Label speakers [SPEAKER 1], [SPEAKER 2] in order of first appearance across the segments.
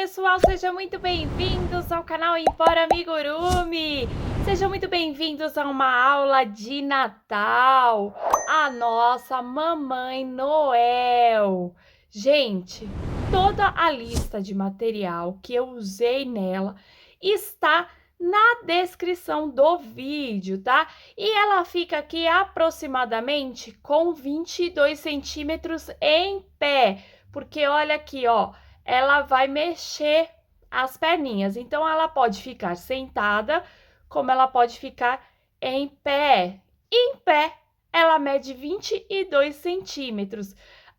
[SPEAKER 1] pessoal, sejam muito bem-vindos ao canal Empório Amigurumi! Sejam muito bem-vindos a uma aula de Natal, a nossa Mamãe Noel. Gente, toda a lista de material que eu usei nela está na descrição do vídeo, tá? E ela fica aqui aproximadamente com 22 centímetros em pé, porque olha aqui, ó, ela vai mexer as perninhas. Então, ela pode ficar sentada, como ela pode ficar em pé. Em pé, ela mede 22 centímetros.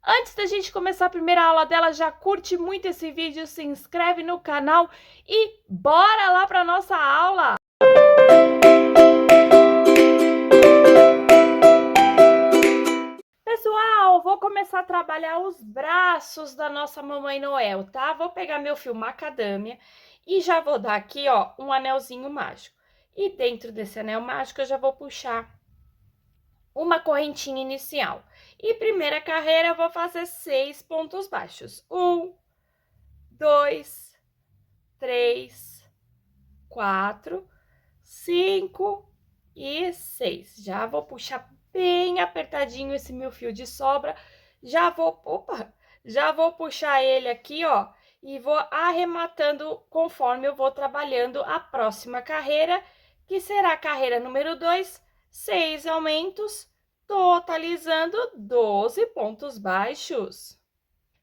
[SPEAKER 1] Antes da gente começar a primeira aula dela, já curte muito esse vídeo, se inscreve no canal e bora lá para nossa aula! Pessoal, vou começar a trabalhar os braços da nossa Mamãe Noel, tá? Vou pegar meu fio macadâmia e já vou dar aqui, ó, um anelzinho mágico. E dentro desse anel mágico eu já vou puxar uma correntinha inicial. E primeira carreira eu vou fazer 6 pontos baixos. 1, 2, 3, 4, 5 e 6. Já vou puxar bem apertadinho esse meu fio de sobra. Já vou puxar ele aqui, ó, e vou arrematando conforme eu vou trabalhando a próxima carreira, que será a carreira número 2, 6 aumentos, totalizando 12 pontos baixos.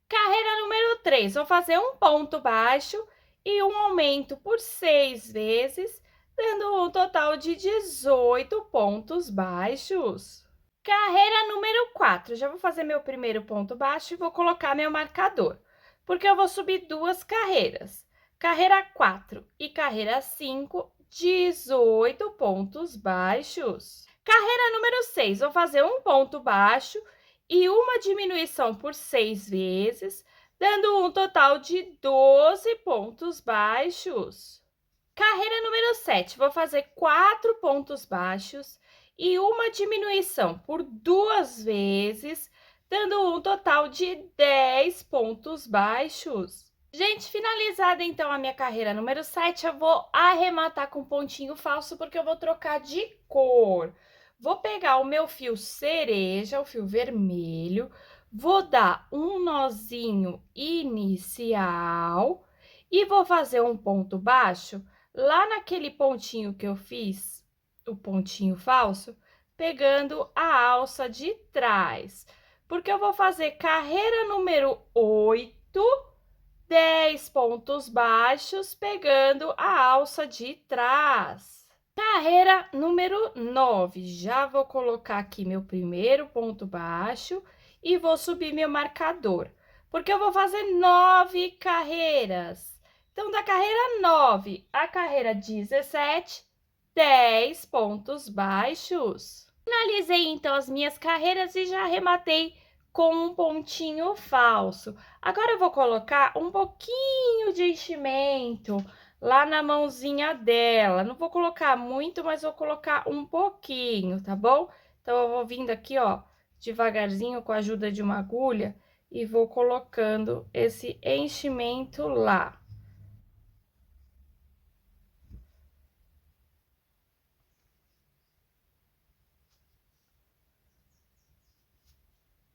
[SPEAKER 1] Carreira número 3, vou fazer um ponto baixo e um aumento por 6 vezes, dando um total de 18 pontos baixos. Carreira número 4, já vou fazer meu primeiro ponto baixo e vou colocar meu marcador, porque eu vou subir 2 carreiras. Carreira 4 e carreira 5, 18 pontos baixos. Carreira número 6, vou fazer um ponto baixo e uma diminuição por 6 vezes, dando um total de 12 pontos baixos. Carreira número 7, vou fazer 4 pontos baixos e uma diminuição por 2 vezes, dando um total de 10 pontos baixos. Gente, finalizada então a minha carreira número 7, eu vou arrematar com pontinho falso, porque eu vou trocar de cor. Vou pegar o meu fio cereja, o fio vermelho, vou dar um nozinho inicial e vou fazer um ponto baixo lá naquele pontinho que eu fiz, o pontinho falso, pegando a alça de trás. Porque eu vou fazer carreira número 8, 10 pontos baixos, pegando a alça de trás. Carreira número 9, já vou colocar aqui meu primeiro ponto baixo e vou subir meu marcador, porque eu vou fazer 9 carreiras. Então, da carreira 9 à carreira 17, 10 pontos baixos. Finalizei, então, as minhas carreiras e já arrematei com um pontinho falso. Agora, eu vou colocar um pouquinho de enchimento lá na mãozinha dela. Não vou colocar muito, mas vou colocar um pouquinho, tá bom? Então, eu vou vindo aqui, ó, devagarzinho com a ajuda de uma agulha e vou colocando esse enchimento lá.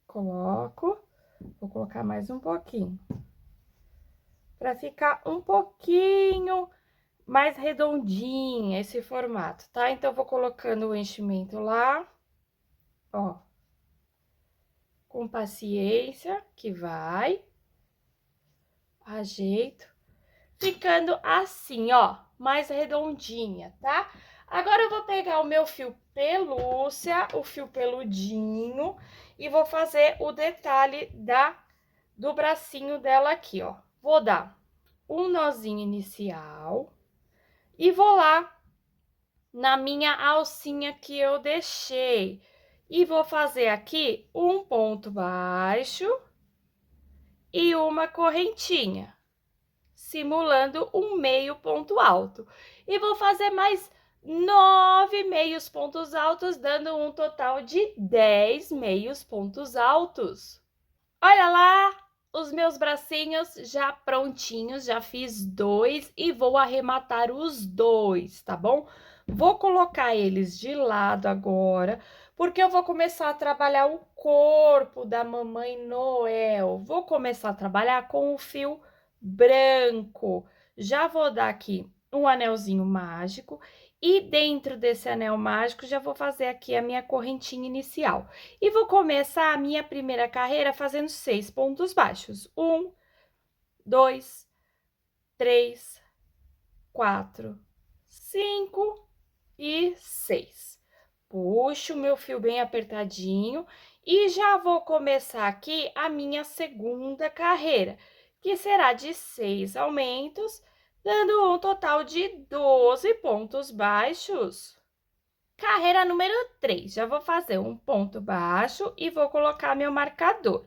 [SPEAKER 1] Coloco, vou colocar mais um pouquinho, para ficar um pouquinho mais redondinha esse formato, tá? Então, vou colocando o enchimento lá, ó, com paciência, que vai, ajeito, ficando assim, ó, mais redondinha, tá? Agora, eu vou pegar o meu fio pelúcia, o fio peludinho, e vou fazer o detalhe do bracinho dela aqui, ó. Vou dar um nozinho inicial e vou lá na minha alcinha que eu deixei. E vou fazer aqui um ponto baixo e uma correntinha, simulando um meio ponto alto. E vou fazer mais 9 meios pontos altos, dando um total de 10 meios pontos altos. Olha lá! os meus bracinhos já prontinhos, já fiz 2 e vou arrematar os 2, tá bom? Vou colocar eles de lado agora, porque eu vou começar a trabalhar o corpo da Mamãe Noel. Vou começar a trabalhar com o fio branco. Já vou dar aqui um anelzinho mágico e dentro desse anel mágico já vou fazer aqui a minha correntinha inicial. E vou começar a minha primeira carreira fazendo 6 pontos baixos. 1, 2, 3, 4, 5 e 6. Puxo o meu fio bem apertadinho e já vou começar aqui a minha segunda carreira, que será de 6 aumentos, dando um total de 12 pontos baixos. Carreira número 3, já vou fazer um ponto baixo e vou colocar meu marcador,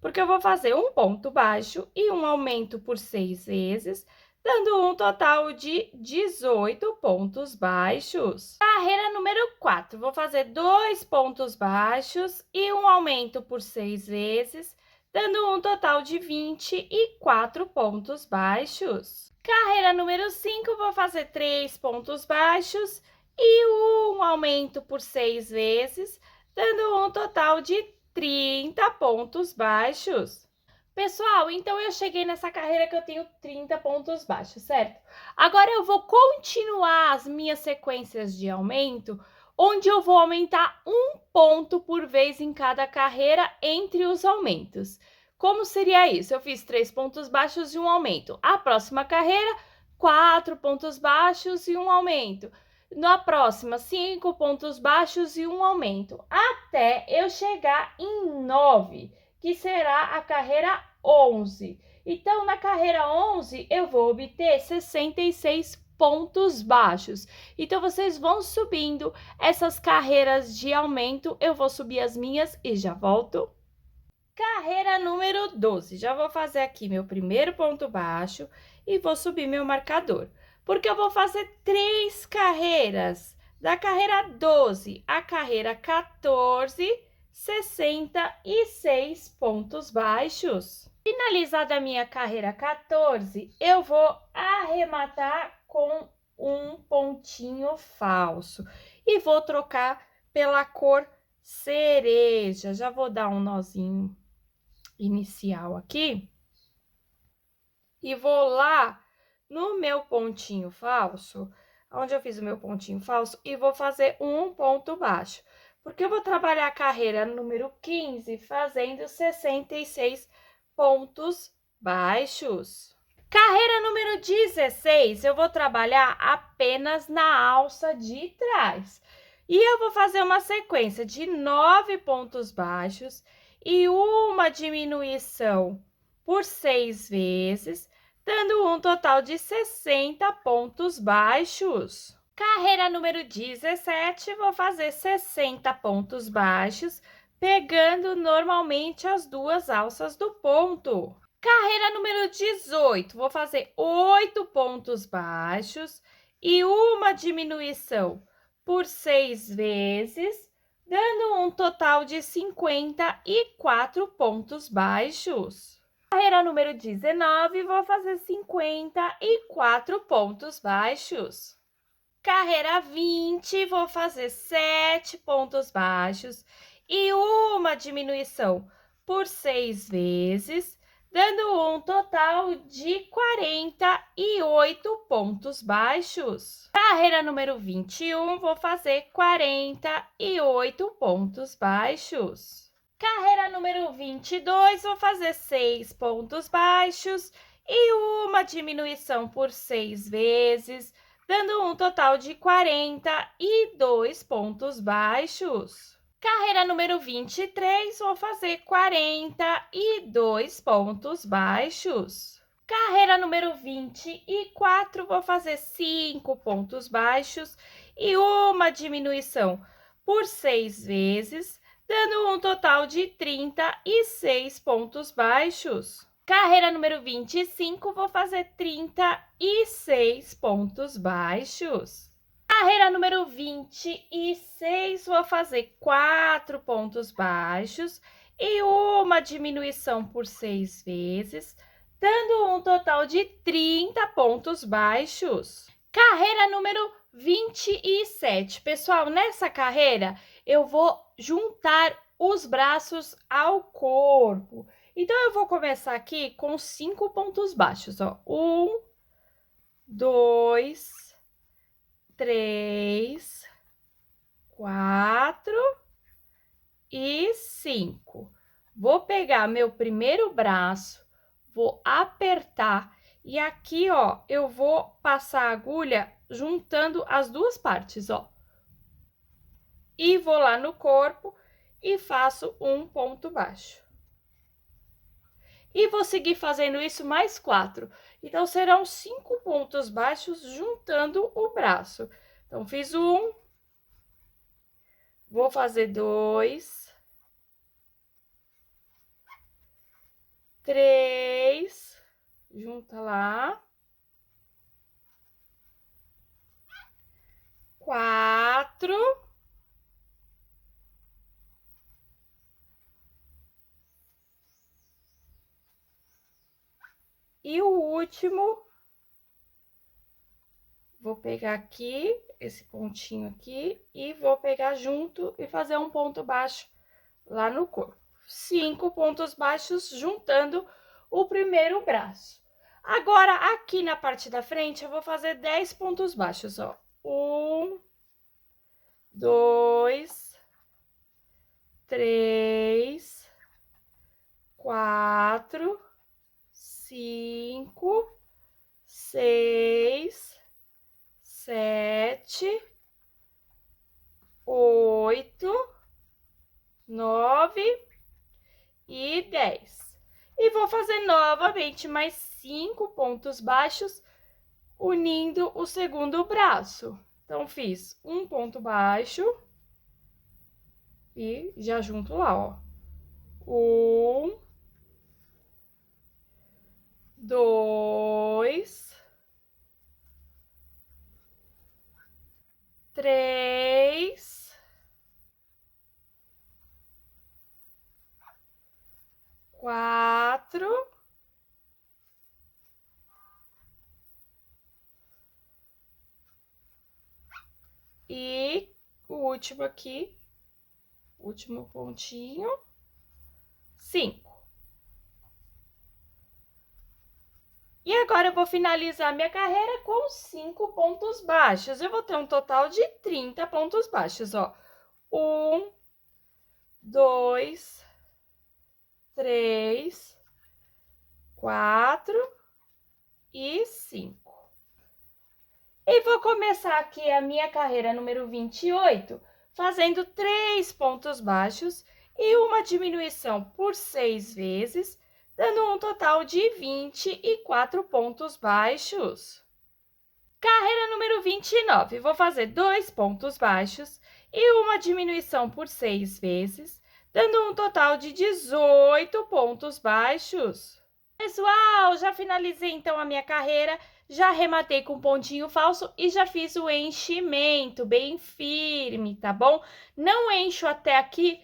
[SPEAKER 1] porque eu vou fazer um ponto baixo e um aumento por 6 vezes, dando um total de 18 pontos baixos. Carreira número 4, vou fazer 2 pontos baixos e um aumento por 6 vezes, dando um total de 24 pontos baixos. Carreira número 5, vou fazer 3 pontos baixos e um aumento por 6 vezes, dando um total de 30 pontos baixos. Pessoal, então eu cheguei nessa carreira que eu tenho 30 pontos baixos, certo? Agora eu vou continuar as minhas sequências de aumento, onde eu vou aumentar um ponto por vez em cada carreira entre os aumentos. Como seria isso? Eu fiz 3 pontos baixos e um aumento. A próxima carreira, 4 pontos baixos e um aumento. Na próxima, 5 pontos baixos e um aumento, até eu chegar em 9, que será a carreira 11. Então, na carreira 11, eu vou obter 66 pontos baixos. Então, vocês vão subindo essas carreiras de aumento, eu vou subir as minhas e já volto. Carreira número 12, já vou fazer aqui meu primeiro ponto baixo e vou subir meu marcador, porque eu vou fazer 3 carreiras, da carreira 12 à carreira 14, 66 pontos baixos. Finalizada a minha carreira 14, eu vou arrematar com um pontinho falso e vou trocar pela cor cereja. Já vou dar um nozinho inicial aqui e vou lá no meu pontinho falso, onde eu fiz o meu pontinho falso, e vou fazer um ponto baixo, porque eu vou trabalhar a carreira número 15 fazendo 66 pontos baixos. Carreira número 16, eu vou trabalhar apenas na alça de trás. E eu vou fazer uma sequência de 9 pontos baixos e uma diminuição por 6 vezes, dando um total de 60 pontos baixos. Carreira número 17, vou fazer 60 pontos baixos, pegando normalmente as duas alças do ponto. Carreira número 18, vou fazer 8 pontos baixos e uma diminuição por 6 vezes, dando um total de 54 pontos baixos. Carreira número 19, vou fazer 54 pontos baixos. Carreira 20, vou fazer 7 pontos baixos e uma diminuição por 6 vezes, dando um total de 48 pontos baixos. Carreira número 21, vou fazer 48 pontos baixos. Carreira número 22, vou fazer 6 pontos baixos e uma diminuição por 6 vezes, dando um total de 42 pontos baixos. Carreira número 23, vou fazer 42 pontos baixos. Carreira número 24, vou fazer 5 pontos baixos e uma diminuição por 6 vezes, dando um total de 36 pontos baixos. Carreira número 25, vou fazer 36 pontos baixos. Carreira número 26, vou fazer 4 pontos baixos e uma diminuição por 6 vezes, dando um total de 30 pontos baixos. Carreira número 27. Pessoal, nessa carreira eu vou juntar os braços ao corpo. Então, eu vou começar aqui com 5 pontos baixos, ó. 1, 2, 3, 4 e 5. Vou pegar meu primeiro braço, vou apertar e aqui, ó, eu vou passar a agulha juntando as duas partes, ó. E vou lá no corpo e faço um ponto baixo. E vou seguir fazendo isso mais 4. Então, serão 5 pontos baixos juntando o braço. Então, fiz 1, vou fazer 2, 3, junta lá, 4, e o último, vou pegar aqui, esse pontinho aqui, e vou pegar junto e fazer um ponto baixo lá no corpo. 5 pontos baixos juntando o primeiro braço. Agora, aqui na parte da frente, eu vou fazer 10 pontos baixos, ó. 1, 2, 3, 4, 5, 6, 7, 8, 9 e 10. E vou fazer novamente mais 5 pontos baixos, unindo o segundo braço. Então, fiz um ponto baixo e já junto lá, ó. 1, 2, 3, 4, e o último aqui, último pontinho, 5. E agora eu vou finalizar minha carreira com 5 pontos baixos. Eu vou ter um total de 30 pontos baixos, ó. 1, 2, 3, 4 e 5. E vou começar aqui a minha carreira número 28, fazendo 3 pontos baixos e uma diminuição por 6 vezes, dando um total de 24 pontos baixos. Carreira número 29, vou fazer 2 pontos baixos e uma diminuição por 6 vezes, dando um total de 18 pontos baixos. Pessoal, já finalizei então a minha carreira, já arrematei com pontinho falso e já fiz o enchimento bem firme, tá bom? Não encho até aqui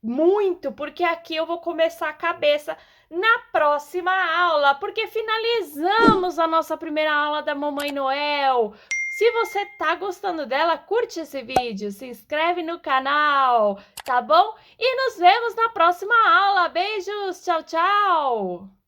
[SPEAKER 1] muito, porque aqui eu vou começar a cabeça na próxima aula, porque finalizamos a nossa primeira aula da Mamãe Noel. Se você tá gostando dela, curte esse vídeo, se inscreve no canal, tá bom? E nos vemos na próxima aula. Beijos, tchau, tchau!